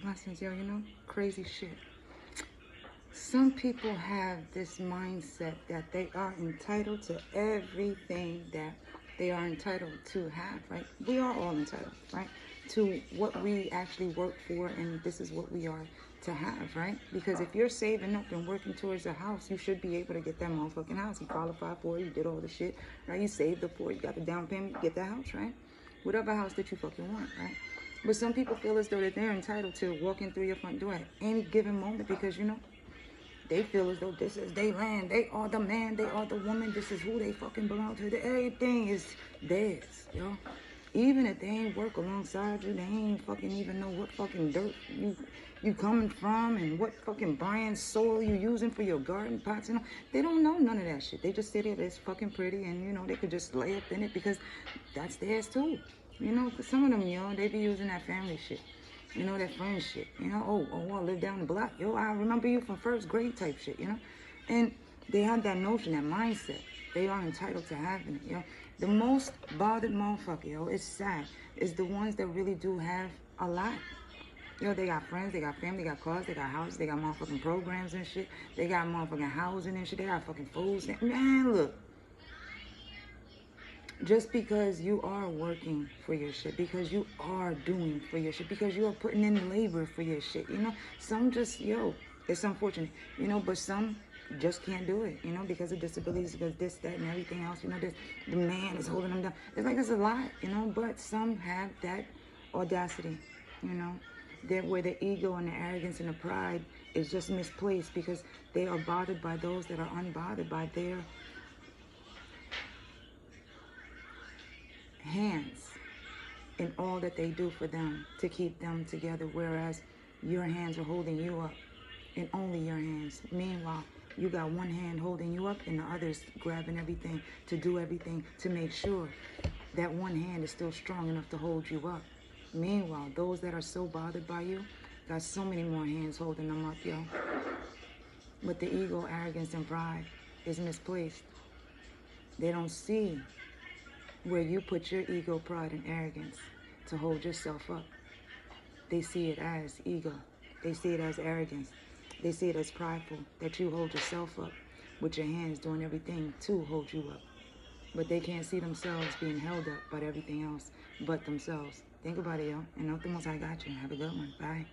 Blessings, yo, you know, crazy shit. Some people have this mindset that they are entitled to everything that they are entitled to have, right? We are all entitled, right? To what we actually work for, and this is what we are to have, right? Because if you're saving up and working towards a house, you should be able to get that motherfucking house. You qualified for it, you did all the shit, right? You saved up for it, you got the down payment, you get the house, right? Whatever house that you fucking want, right? But some people feel as though that they're entitled to walking through your front door at any given moment because, you know, they feel as though this is their land. They are the man, they are the woman. This is who they fucking belong to. Everything is theirs, yo. Even if they ain't work alongside you, they ain't fucking even know what fucking dirt you coming from and what fucking brand soil you using for your garden pots and all. They don't know none of that shit. They just say that it's fucking pretty and, you know, they could just lay up in it because that's theirs too. You know, cause some of them, yo, they be using that family shit. You know, that friend shit. You know, I live down the block. Yo, I remember you from first grade type shit, you know? And they have that notion, that mindset. They are entitled to having it, yo. The most bothered motherfucker, yo, it's sad, is the ones that really do have a lot. Yo, they got friends, they got family, they got cars, they got houses, they got motherfucking programs and shit. They got motherfucking housing and shit. They got fucking foods. Man, look. Just because you are working for your shit, because you are doing for your shit, because you are putting in labor for your shit, you know, some just, yo, it's unfortunate, you know, but some just can't do it, you know, because of disabilities, because this, that, and everything else, you know, this, the man is holding them down. It's like it's a lot, you know, but some have that audacity, you know, that where the ego and the arrogance and the pride is just misplaced because they are bothered by those that are unbothered by their hands and all that they do for them to keep them together, whereas your hands are holding you up and only your hands. Meanwhile, you got one hand holding you up and the other's grabbing everything to do everything to make sure that one hand is still strong enough to hold you up. Meanwhile, those that are so bothered by you got so many more hands holding them up, yo. But the ego, arrogance, and pride is misplaced. They don't see where you put your ego, pride, and arrogance to hold yourself up. They see it as ego. They see it as arrogance. They see it as prideful, that you hold yourself up with your hands doing everything to hold you up. But they can't see themselves being held up by everything else but themselves. Think about it, yo. And nothing else, I got you. Have a good one. Bye.